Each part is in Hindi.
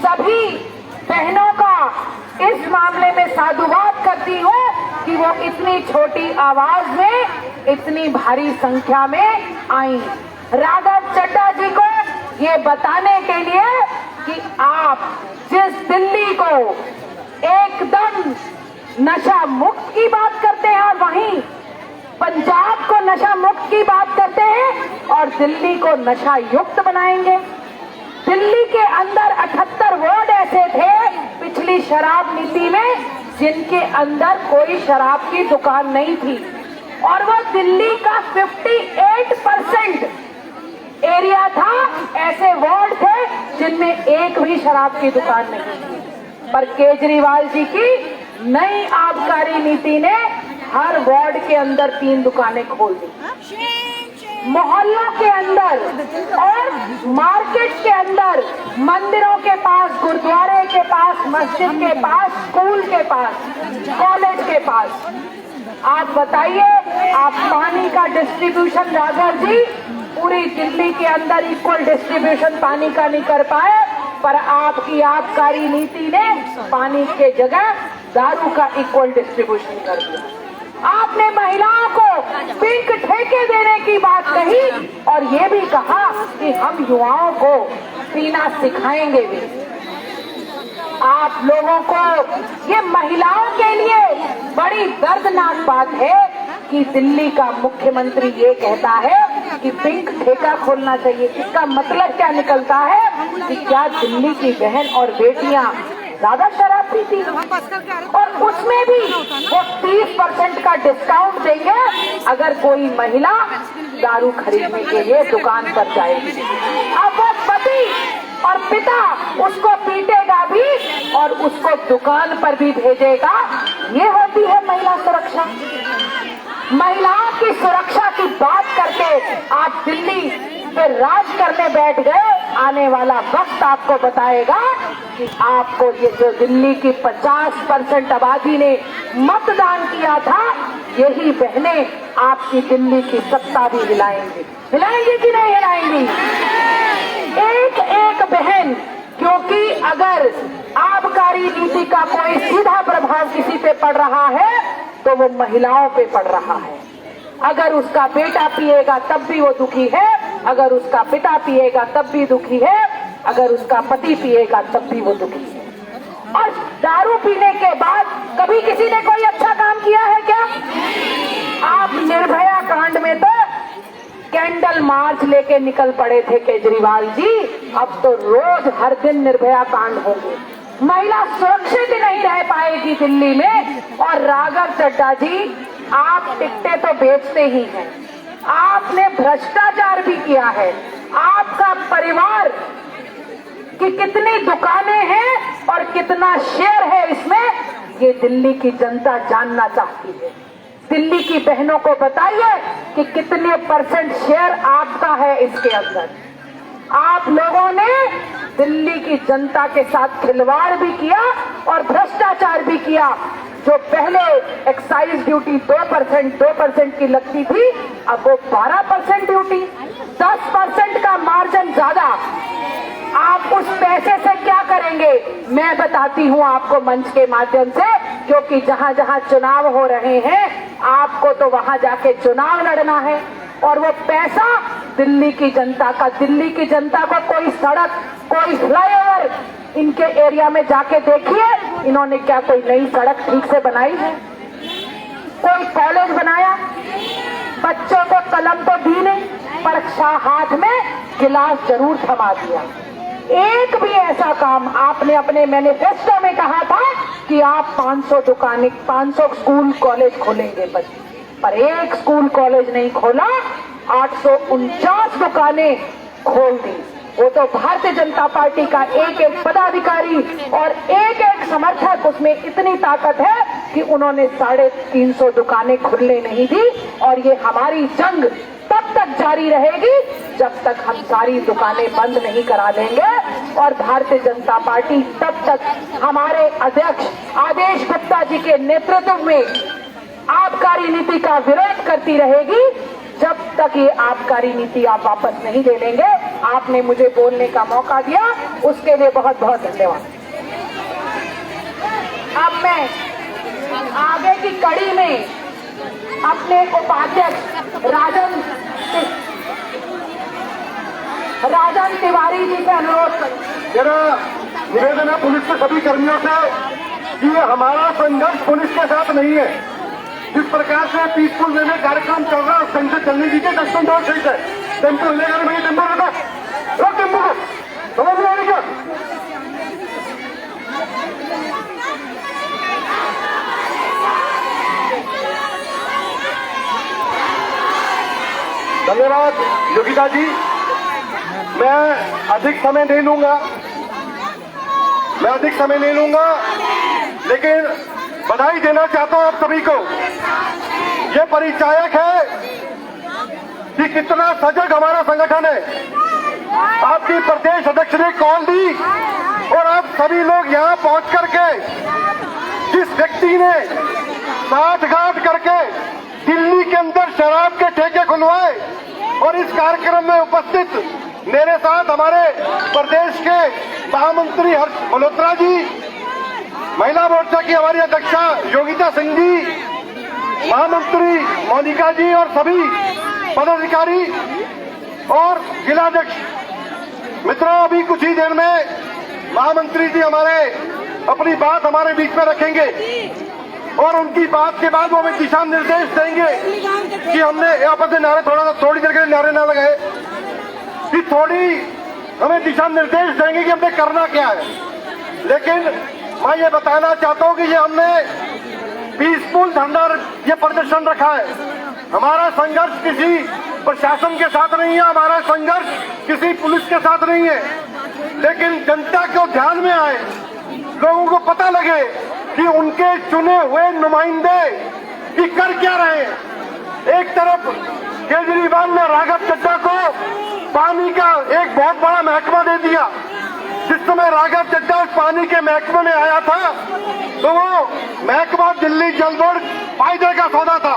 सभी बहनों का इस मामले में साधुवाद करती हूँ कि वो इतनी छोटी आवाज में इतनी भारी संख्या में आई राघव चड्ढा जी को ये बताने के लिए कि आप जिस दिल्ली को एकदम नशा मुक्त की बात करते हैं और वहीं पंजाब को नशा मुक्त की बात करते हैं और दिल्ली को नशा युक्त बनाएंगे। दिल्ली के अंदर 78 वार्ड ऐसे थे पिछली शराब नीति में जिनके अंदर कोई शराब की दुकान नहीं थी और वो दिल्ली का 58% एरिया था ऐसे वार्ड थे जिनमें एक भी शराब की दुकान नहीं थी। पर केजरीवाल जी की नई आबकारी नीति ने हर वार्ड के अंदर 3 दुकानें खोल दी। मोहल्लों के अंदर और मार्केट के अंदर, मंदिरों के पास, गुरुद्वारे के पास, मस्जिद के पास, स्कूल के पास, कॉलेज के पास। आप बताइए, आप पानी का डिस्ट्रीब्यूशन राघव जी पूरी दिल्ली के अंदर इक्वल डिस्ट्रीब्यूशन पानी का नहीं कर पाए, पर आपकी आबकारी नीति ने पानी के जगह दारू का इक्वल डिस्ट्रीब्यूशन कर दिया। आपने महिलाओं को पिंक ठेके देने की बात कही और ये भी कहा कि हम युवाओं को पीना सिखाएंगे भी। आप लोगों को ये महिलाओं के लिए बड़ी दर्दनाक बात है कि दिल्ली का मुख्यमंत्री ये कहता है कि पिंक ठेका खोलना चाहिए। इसका मतलब क्या निकलता है कि क्या दिल्ली की बहन और बेटियां ज्यादा शराब पीती और उसमें भी वो 30% का डिस्काउंट देंगे अगर कोई महिला दारू खरीदने के लिए दुकान पर जाएगी। अब वो पति और पिता उसको पीटेगा भी और उसको दुकान पर भी भेजेगा। ये होती है महिला सुरक्षा। महिलाओं की सुरक्षा की बात करके आप दिल्ली पे राज करने बैठ गए। आने वाला वक्त आपको बताएगा कि आपको ये जो दिल्ली की 50% आबादी ने मतदान किया था, यही बहनें आपकी दिल्ली की सत्ता भी हिलाएंगी। हिलाएंगी कि नहीं हिलाएंगी? एक एक बहन, क्योंकि अगर आबकारी नीति का कोई सीधा प्रभाव किसी पे पड़ रहा है तो वो महिलाओं पे पड़ रहा है। अगर उसका बेटा पिएगा तब भी वो दुखी है, अगर उसका पिता पिएगा तब भी दुखी है, अगर उसका पति पिएगा तब भी वो दुखी है। और दारू पीने के बाद कभी किसी ने कोई अच्छा काम किया है क्या? आप निर्भया कांड में तो कैंडल मार्च लेके निकल पड़े थे केजरीवाल जी। अब तो रोज हर दिन निर्भया कांड होंगे। महिला सुरक्षित नहीं रह पाएगी दिल्ली में। और राघव चड्ढा जी, आप टिकटें तो बेचते ही हैं, आपने भ्रष्टाचार भी किया है। आपका परिवार की कितनी दुकानें हैं और कितना शेयर है इसमें, ये दिल्ली की जनता जानना चाहती है। दिल्ली की बहनों को बताइए कि कितने % शेयर आपका है इसके अंदर। आप लोगों ने दिल्ली की जनता के साथ खिलवाड़ भी किया और भ्रष्टाचार भी किया। जो पहले एक्साइज ड्यूटी 2% की लगती थी, अब वो 12% ड्यूटी, 10% का मार्जिन ज्यादा। आप उस पैसे से क्या करेंगे? मैं बताती हूँ आपको मंच के माध्यम से, क्योंकि जहाँ जहाँ चुनाव हो रहे हैं आपको तो वहां जाके चुनाव लड़ना है और वो पैसा दिल्ली की जनता का। दिल्ली की जनता को कोई सड़क, कोई फ्लाईओवर इनके एरिया में जाके देखिए, इन्होंने क्या कोई नई सड़क ठीक से बनाई है? कोई कॉलेज बनाया? बच्चों को कलम तो दी नहीं, परीक्षा हाथ में गिलास जरूर थमा दिया। एक भी ऐसा काम आपने अपने मैनिफेस्टो में कहा था कि आप 500 दुकानें, 500 स्कूल कॉलेज खोलेंगे, पर एक स्कूल कॉलेज नहीं खोला, 849 दुकानें खोल दी। वो तो भारतीय जनता पार्टी का एक एक पदाधिकारी और एक एक समर्थक, उसमें इतनी ताकत है कि उन्होंने 350 दुकानें खुलने नहीं दी। और ये हमारी जंग तब तक जारी रहेगी जब तक हम सारी दुकानें बंद नहीं करा देंगे। और भारतीय जनता पार्टी तब तक हमारे अध्यक्ष आदेश गुप्ता जी के नेतृत्व में आबकारी नीति का विरोध करती रहेगी जब तक ये आबकारी नीति आप वापस नहीं ले लेंगे। आपने मुझे बोलने का मौका दिया, उसके लिए बहुत बहुत धन्यवाद। अब मैं आगे की कड़ी में अपने उपाध्यक्ष राजन तिवारी जी से अनुरोध करूं। मेरा निवेदन है पुलिस के सभी कर्मियों से कि ये हमारा संघर्ष पुलिस के साथ नहीं है। जिस प्रकार से पीसफुल वे में कार्यक्रम चल रहा है उस ढंग से चलने दीजिए। कस्टम बहुत सही है, टेम्पो हिलेगा नहीं, भैया टेम्पो रुको, रोक टेम्पो को, समझ में आ रही क्या? धन्यवाद योगिता जी, मैं अधिक समय नहीं लूंगा, लेकिन बधाई देना चाहता हूं आप सभी को। ये परिचायक है कि कितना सजग हमारा संगठन है। आपकी प्रदेश अध्यक्ष ने कॉल दी और आप सभी लोग यहां पहुंच करके जिस व्यक्ति ने साठगांठ करके दिल्ली के अंदर शराब के ठेके खुलवाए और इस कार्यक्रम में उपस्थित मेरे साथ हमारे प्रदेश के महामंत्री हर्ष मल्होत्रा जी, महिला मोर्चा की हमारी अध्यक्षा योगिता सिंह जी, महामंत्री मोनिका जी और सभी पदाधिकारी और जिलाध्यक्ष मित्रों, अभी कुछ ही देर में महामंत्री जी हमारे अपनी बात हमारे बीच में रखेंगे और उनकी बात के बाद वो हमें दिशा निर्देश देंगे कि हमने आपस में नारे थोड़ी देर के नारे ना लगाए, कि थोड़ी हमें दिशा निर्देश देंगे कि हमने करना क्या है। लेकिन मैं ये बताना चाहता हूं कि ये हमने पीसफुल धरना ये प्रदर्शन रखा है। हमारा संघर्ष किसी प्रशासन के साथ नहीं है, हमारा संघर्ष किसी पुलिस के साथ नहीं है। लेकिन जनता को ध्यान में आए, लोगों को पता लगे कि उनके चुने हुए नुमाइंदे कि कर क्या रहे हैं। एक तरफ केजरीवाल ने राघव चड्ढा को पानी का एक बहुत बड़ा महकमा दे दिया। जिस समय राघव चड्ढा उस पानी के महकमे में आया था तो वो महकमा दिल्ली जल बोर्ड फायदे का सौदा था,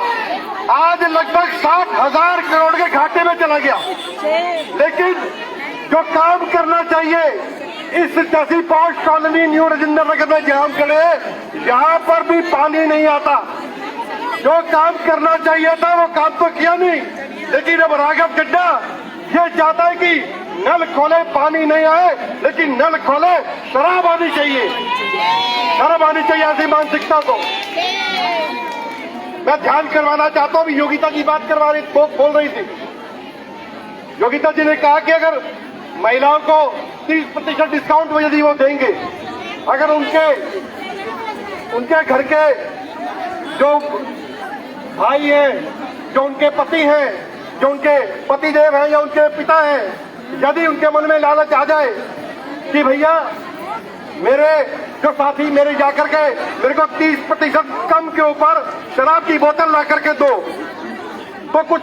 आज लगभग 60,000 करोड़ के घाटे में चला गया। लेकिन जो काम करना चाहिए, इस 10 post colony new Rajendra Nagar में जहां खड़े, यहाँ पर भी पानी नहीं आता। जो काम करना चाहिए था वो काम तो किया नहीं। लेकिन अब राघव चड्ढा ये चाहता है कि नल खोले पानी नहीं आए, लेकिन नल खोले शराब आनी चाहिए, ऐसी मानसिकता को मैं ध्यान करवाना चाहता हूं। योगिता जी बात बोल रही थी। योगिता जी ने कहा कि अगर महिलाओं को 30% डिस्काउंट यदि वो देंगे, अगर उनके घर के जो भाई हैं, जो उनके पति हैं, जो उनके पतिदेव हैं या उनके पिता हैं, यदि उनके मन में लालच आ जाए कि भैया मेरे जो साथी मेरे जाकर के मेरे को 30% कम के ऊपर शराब की बोतल ला करके दो, तो कुछ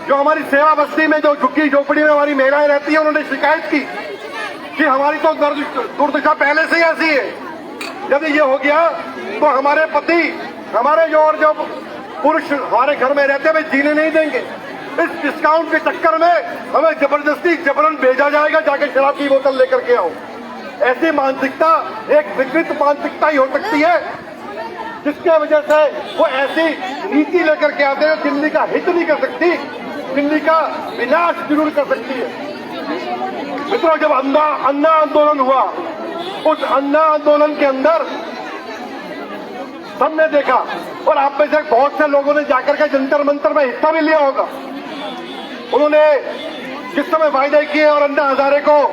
जो हमारी सेवा बस्ती में जो झुग्गी झोपड़ी में हमारी महिलाएं रहती हैं, उन्होंने शिकायत की कि हमारी तो दुर्दशा पहले से ही ऐसी है। यदि ये हो गया तो हमारे पति, हमारे जो पुरुष हमारे घर में रहते हैं, वे जीने नहीं देंगे। इस डिस्काउंट के चक्कर में हमें जबरदस्ती जबरन भेजा जाएगा, जाके शराब की बोतल लेकर के आओ। ऐसी मानसिकता एक विकृत मानसिकता ही हो सकती है, जिसके वजह से वो ऐसी नीति लेकर के आते हैं। दिल्ली का हित नहीं कर सकती, दिल्ली का विनाश जरूर कर सकती है। मित्रों, जब अन्ना आंदोलन हुआ, उस अन्ना आंदोलन के अंदर सबने देखा और आप में से बहुत से लोगों ने जाकर के जंतर मंतर में हिस्सा भी लिया होगा। उन्होंने जिस समय वायदे किए और अन्ना हजारे को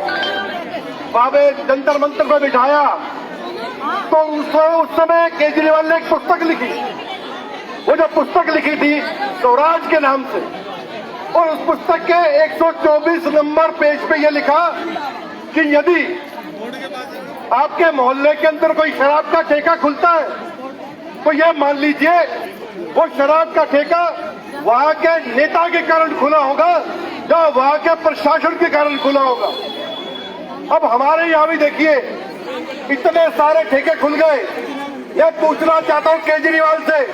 बाबे जंतर मंतर में बिठाया, तो उस समय केजरीवाल ने एक पुस्तक लिखी। वो जो पुस्तक लिखी थी स्वराज के नाम से, और उस पुस्तक के 124 नंबर पेज पे यह लिखा कि यदि आपके मोहल्ले के अंदर कोई शराब का ठेका खुलता है तो यह मान लीजिए वो शराब का ठेका वहां के नेता के कारण खुला होगा या वहां के प्रशासन के कारण खुला होगा। अब हमारे यहाँ भी देखिए इतने सारे ठेके खुल गए। मैं पूछना चाहता हूँ केजरीवाल से,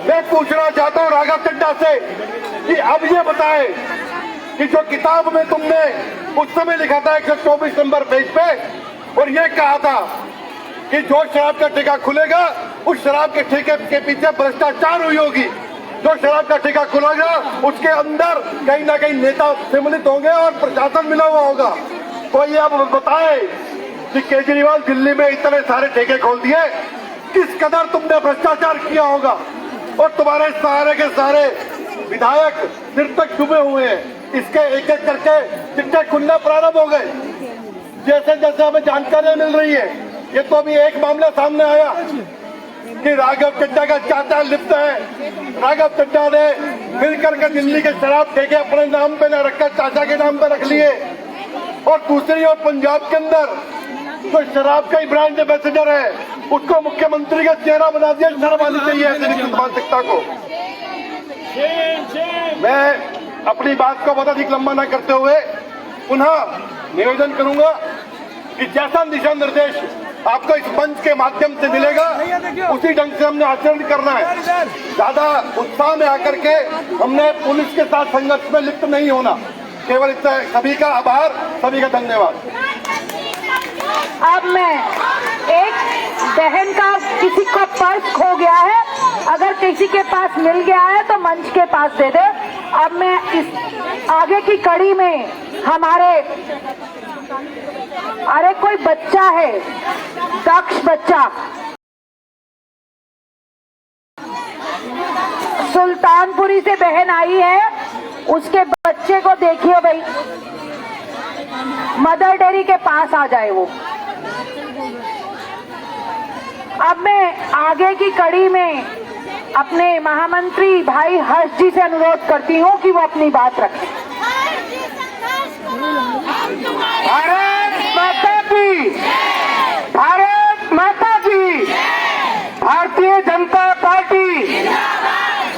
मैं पूछना चाहता हूँ राघव चड्ढा से कि अब ये बताए कि जो किताब में तुमने उस समय लिखा था 124 नंबर पेज पे और ये कहा था कि जो शराब का ठेका खुलेगा उस शराब के ठेके के पीछे भ्रष्टाचार हुई होगी, जो शराब का ठेका खुलेगा उसके अंदर कहीं ना कहीं नेता सम्मिलित होंगे और प्रशासन मिला हुआ होगा। तो ये अब बताए कि केजरीवाल दिल्ली में इतने सारे ठेके खोल दिए, किस कदर तुमने भ्रष्टाचार किया होगा और तुम्हारे सारे के सारे विधायक सिर तक डूबे हुए हैं। इसके एक एक करके चिट्ठे खुलना प्रारंभ हो गए। जैसे जैसे हमें जानकारियां मिल रही है, ये तो अभी एक मामला सामने आया कि राघव चड्ढा का चाचा लिप्त है। राघव चड्ढा ने मिलकर के दिल्ली के शराब ठेके अपने नाम पे न रखकर चाचा के नाम पे रख लिए और दूसरी ओर पंजाब के अंदर जो शराब का ही ब्रांड एम्बेसडर है उसको मुख्यमंत्री का चेहरा बना दिया। शर्म आनी चाहिए ऐसी मानसिकता को। मैं अपनी बात को बहुत अधिक लंबा न करते हुए पुनः निवेदन करूंगा कि जैसा दिशा निर्देश आपको इस मंच के माध्यम से मिलेगा उसी ढंग से हमने आचरण करना है। ज्यादा उत्साह में आकर के हमने पुलिस के साथ संघर्ष में लिप्त नहीं होना। केवल इससे सभी का आभार, सभी का धन्यवाद। अब मैं एक बहन का किसी को पर्स खो गया है, अगर किसी के पास मिल गया है तो मंच के पास दे दे। अब मैं इस आगे की कड़ी में अरे कोई बच्चा है, दक्ष बच्चा सुल्तानपुरी से बहन आई है, उसके बच्चे को देखिए भाई, मदर डेयरी के पास आ जाए वो। अब मैं आगे की कड़ी में अपने महामंत्री भाई हर्ष जी से अनुरोध करती हूं कि वो अपनी बात रखें। भारत माता की, भारत माता की, भारतीय जनता पार्टी,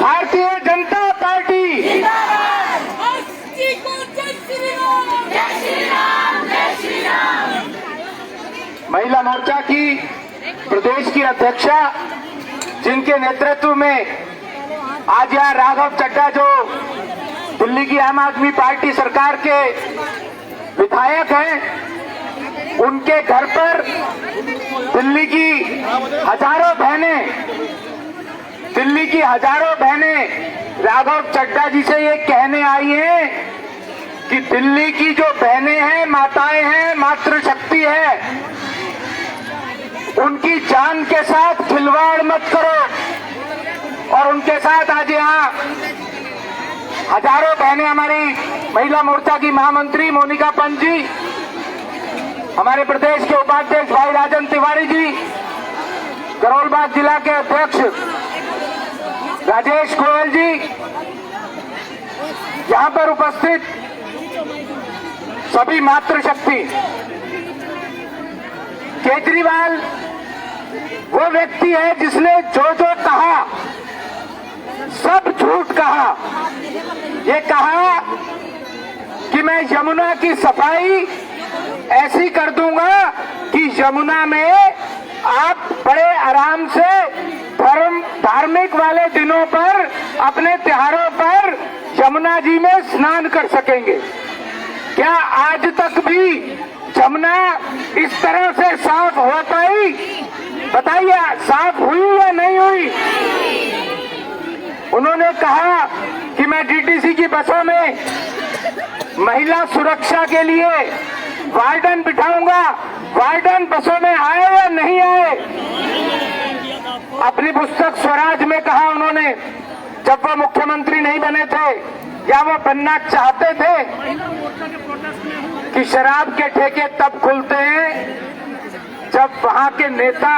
भारतीय जनता पार्टी। महिला मोर्चा की प्रदेश की अध्यक्षा, जिनके नेतृत्व में आज यहाँ राघव चड्ढा जो दिल्ली की आम आदमी पार्टी सरकार के विधायक हैं, उनके घर पर दिल्ली की हजारों बहनें राघव चड्ढा जी से ये कहने आई हैं कि दिल्ली की जो बहनें हैं, माताएं हैं, मातृशक्ति है, उनकी जान के साथ खिलवाड़ मत करो। और उनके साथ आज यहाँ हजारों बहनें, हमारी महिला मोर्चा की महामंत्री मोनिका पंत जी, हमारे प्रदेश के उपाध्यक्ष भाई राजन तिवारी जी, करोलबाग जिला के अध्यक्ष राजेश गोयल जी, यहाँ पर उपस्थित सभी मातृशक्ति। केजरीवाल वो व्यक्ति है जिसने जो जो कहा सब झूठ कहा। ये कहा कि मैं यमुना की सफाई ऐसी कर दूंगा कि यमुना में आप बड़े आराम से धार्मिक वाले दिनों पर, अपने त्योहारों पर यमुना जी में स्नान कर सकेंगे। क्या आज तक भी यमुना इस तरह से साफ हो पाई? बताइए, साफ हुई या नहीं हुई? उन्होंने कहा कि मैं डीटीसी की बसों में महिला सुरक्षा के लिए वार्डन बिठाऊंगा। वार्डन बसों में आए या नहीं आए? अपनी पुस्तक स्वराज में कहा उन्होंने, जब वो मुख्यमंत्री नहीं बने थे या वो बनना चाहते थे, कि शराब के ठेके तब खुलते हैं जब वहां के नेता,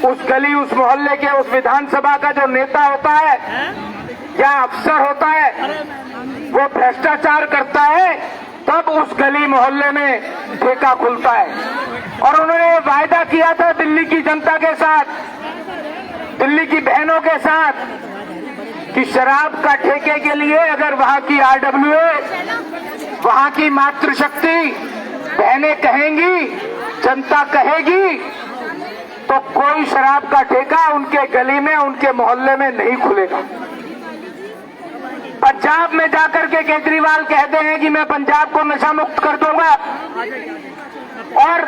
उस गली, उस मोहल्ले के, उस विधानसभा का जो नेता होता है या अफसर होता है, वो भ्रष्टाचार करता है, तब उस गली मोहल्ले में ठेका खुलता है। और उन्होंने वायदा किया था दिल्ली की जनता के साथ, दिल्ली की बहनों के साथ, कि शराब का ठेके के लिए अगर वहां की आरडब्ल्यूए, वहां की मातृशक्ति बहनें कहेंगी, जनता कहेगी, तो कोई शराब का ठेका उनके गली में, उनके मोहल्ले में नहीं खुलेगा। पंजाब में जाकर के केजरीवाल कहते हैं कि मैं पंजाब को नशा मुक्त कर दूंगा, और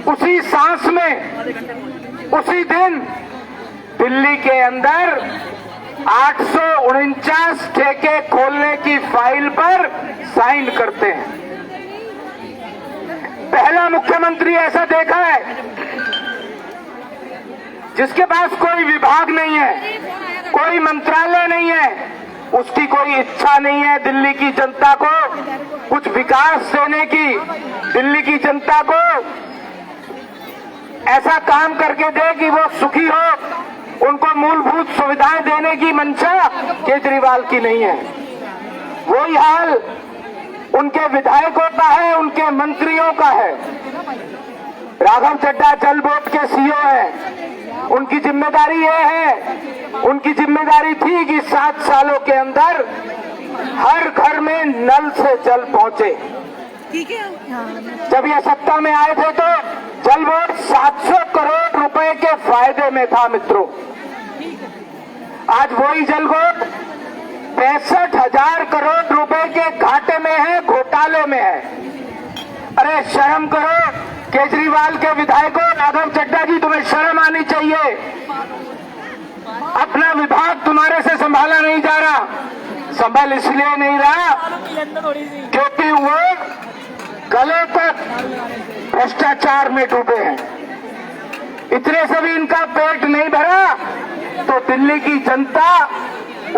उसी सांस में उसी दिन दिल्ली के अंदर 849 ठेके खोलने की फाइल पर साइन करते हैं। पहला मुख्यमंत्री ऐसा देखा है जिसके पास कोई विभाग नहीं है, कोई मंत्रालय नहीं है, उसकी कोई इच्छा नहीं है दिल्ली की जनता को कुछ विकास देने की, दिल्ली की जनता को ऐसा काम करके दे कि वो सुखी हो, उनको मूलभूत सुविधाएं देने की मंशा केजरीवाल की नहीं है। वही हाल उनके विधायकों का है, उनके मंत्रियों का है। राघव चड्ढा जल बोर्ड के सीईओ हैं, उनकी जिम्मेदारी ये है, उनकी जिम्मेदारी थी कि 7 सालों के अंदर हर घर में नल से जल पहुंचे। जब ये सत्ता में आए थे तो जल बोर्ड 700 करोड़ रुपए के फायदे में था मित्रों। आज वही जल बोर्ड 65,000 करोड़ रुपए के घाटे में है, घोटाले में है। अरे शर्म करो केजरीवाल के विधायकों, राघव चड्ढा जी, तुम्हें शर्म आनी चाहिए। अपना विभाग तुम्हारे से संभाला नहीं जा रहा। संभल इसलिए नहीं रहा क्योंकि वो गले तक भ्रष्टाचार में डूबे हैं। इतने से भी इनका पेट नहीं भरा तो दिल्ली की जनता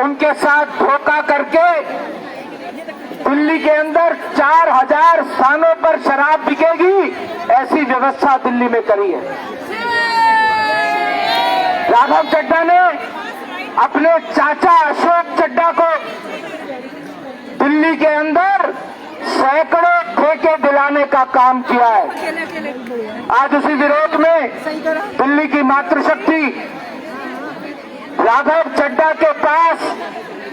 उनके साथ धोखा करके दिल्ली के अंदर 4000 स्थानों पर शराब बिकेगी, ऐसी व्यवस्था दिल्ली में करी है। राघव चड्ढा ने अपने चाचा अशोक चड्ढा को दिल्ली के अंदर सैकड़ों ठेके दिलाने का काम किया है। आज उसी विरोध में दिल्ली की मातृशक्ति राघव चड्ढा के पास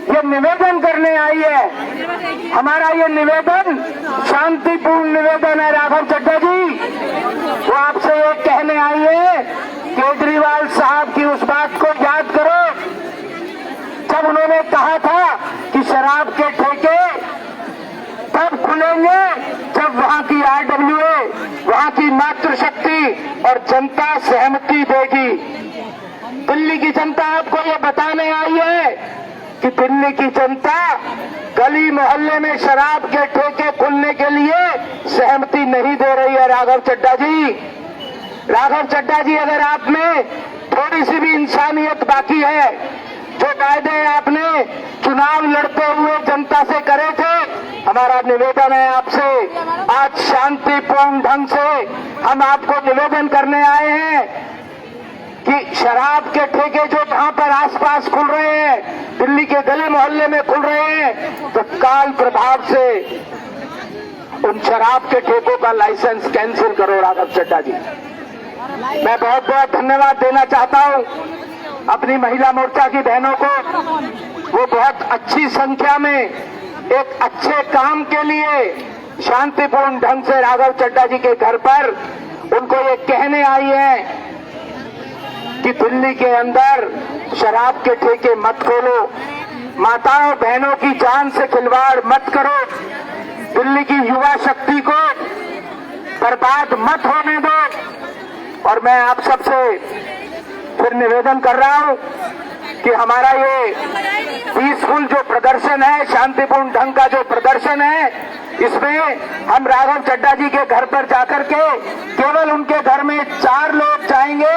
ये निवेदन करने आई है। हमारा ये निवेदन शांतिपूर्ण निवेदन है। राघव चड्ढा जी, वो आपसे ये कहने आई है, केजरीवाल साहब की उस बात को याद करो जब उन्होंने कहा था कि शराब के ठेके तब खुलेंगे जब वहां की RWA, वहां की मातृशक्ति और जनता सहमति देगी। दिल्ली की जनता आपको ये बताने आई है कि दिल्ली की जनता गली मोहल्ले में शराब के ठेके खुलने के लिए सहमति नहीं दे रही है। राघव चड्ढा जी, राघव चड्ढा जी, अगर आप में थोड़ी सी भी इंसानियत बाकी है, जो वायदे आपने चुनाव लड़ते हुए जनता से करे थे, हमारा निवेदन है आपसे, आज शांतिपूर्ण ढंग से हम आपको निवेदन करने आए हैं कि शराब के ठेके जो वहां पर आसपास खुल रहे हैं, दिल्ली के गली मोहल्ले में खुल रहे हैं, तो काल प्रभाव से उन शराब के ठेकों का लाइसेंस कैंसिल करो। राघव चड्ढा जी, मैं बहुत बहुत धन्यवाद देना चाहता हूं अपनी महिला मोर्चा की बहनों को। वो बहुत अच्छी संख्या में एक अच्छे काम के लिए शांतिपूर्ण ढंग से राघव चड्ढा जी के घर पर उनको ये कहने आई है कि दिल्ली के अंदर शराब के ठेके मत खोलो, माताओं बहनों की जान से खिलवाड़ मत करो, दिल्ली की युवा शक्ति को बर्बाद मत होने दो। और मैं आप सबसे फिर निवेदन कर रहा हूं कि हमारा ये पीसफुल जो प्रदर्शन है, शांतिपूर्ण ढंग का जो प्रदर्शन है, इसमें हम राघव चड्ढा जी के घर पर जाकर के केवल उनके घर में 4 लोग जाएंगे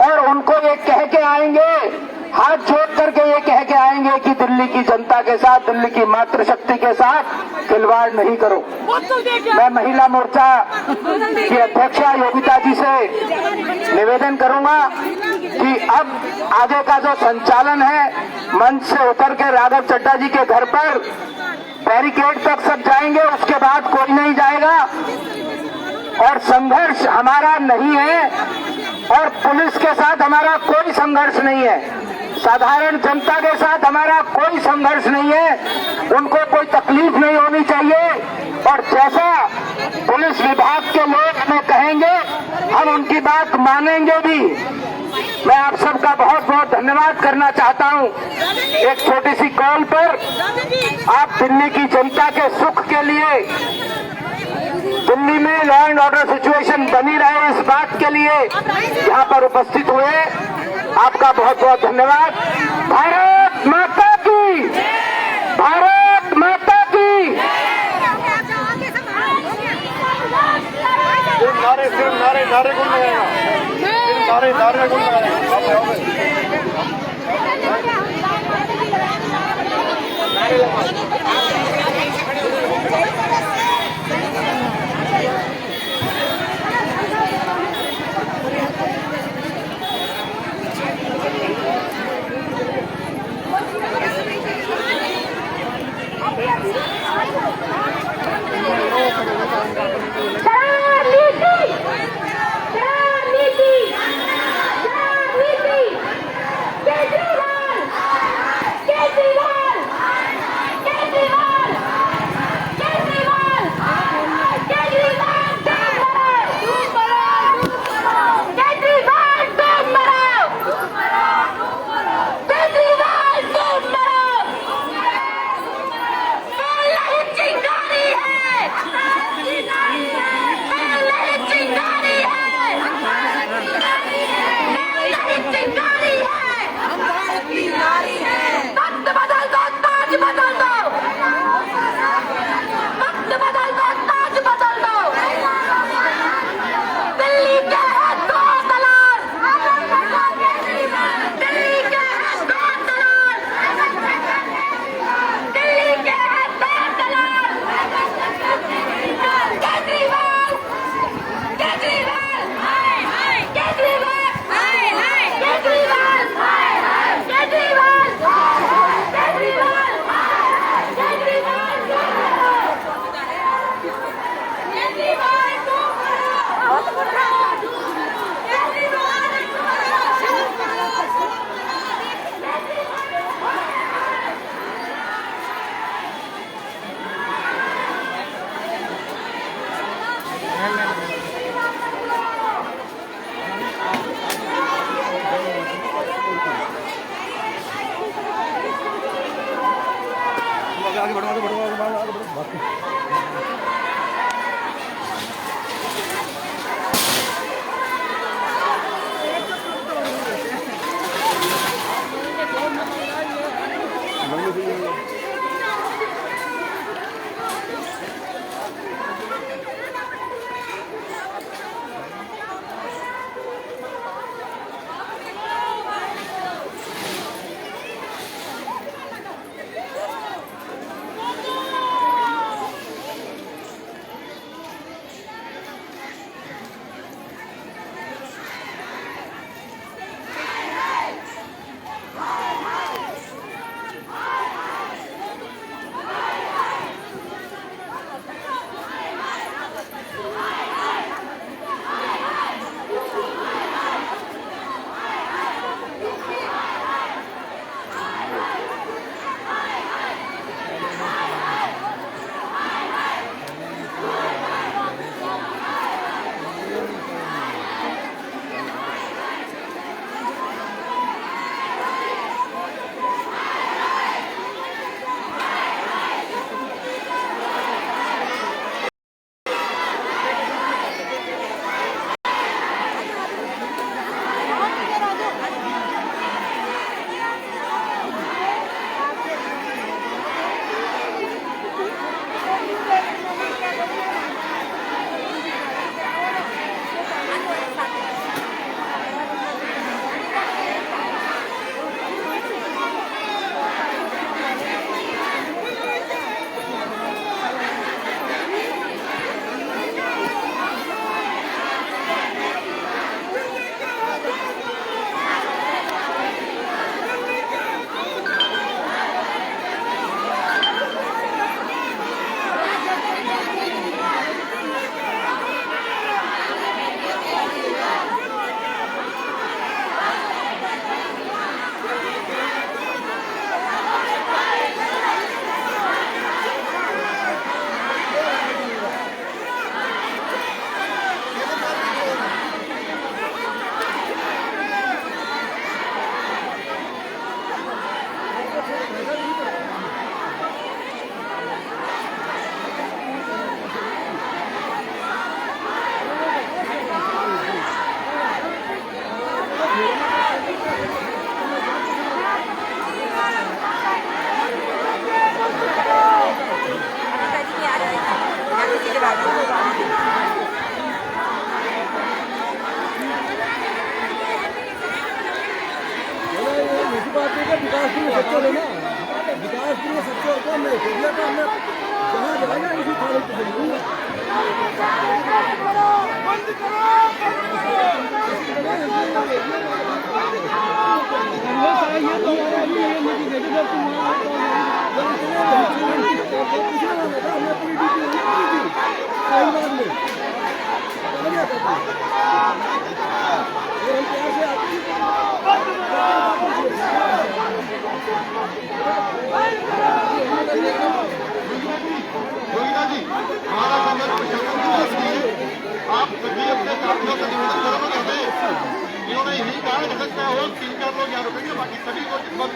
और उनको ये कह के आएंगे, हाथ जोड़ करके ये कह के आएंगे कि दिल्ली की जनता के साथ, दिल्ली की मातृशक्ति के साथ खिलवाड़ नहीं करो। मैं महिला मोर्चा की अध्यक्षा योगिता जी से निवेदन करूंगा कि अब आगे का जो संचालन है, मंच से उतर के राघव चड्ढा जी के घर पर बैरिकेड तक सब जाएंगे, उसके बाद कोई नहीं जाएगा। और संघर्ष हमारा नहीं है और पुलिस के साथ हमारा कोई संघर्ष नहीं है, साधारण जनता के साथ हमारा कोई संघर्ष नहीं है। उनको कोई तकलीफ नहीं होनी चाहिए और जैसा पुलिस विभाग के लोग हमें कहेंगे हम उनकी बात मानेंगे भी। मैं आप सबका बहुत बहुत धन्यवाद करना चाहता हूं। एक छोटी सी कॉल पर आप दिल्ली की जनता के सुख के लिए, दिल्ली में लॉ एंड ऑर्डर सिचुएशन बनी रहे इस बात के लिए यहां पर उपस्थित हुए, आपका बहुत बहुत धन्यवाद। भारत माता की, भारत माता की। नारे कौन लगाएगा? नारे कौन लगाएगा? विकास के लिए सच्चे लेना, विकास के लिए सच्चे होकर हमने दिया था, हमने जहाँ जाएगा इसी थाने को बोलूंगा। योगिता जी, हमारा संगठन प्रशासन की तरफ से आप सभी अपने साथियों से निवेदन करोगे कहते हैं, इन्होंने यही कहा कि सकता हो 3-4 लोग यहाँ रुकेंगे, बाकी सभी को बंद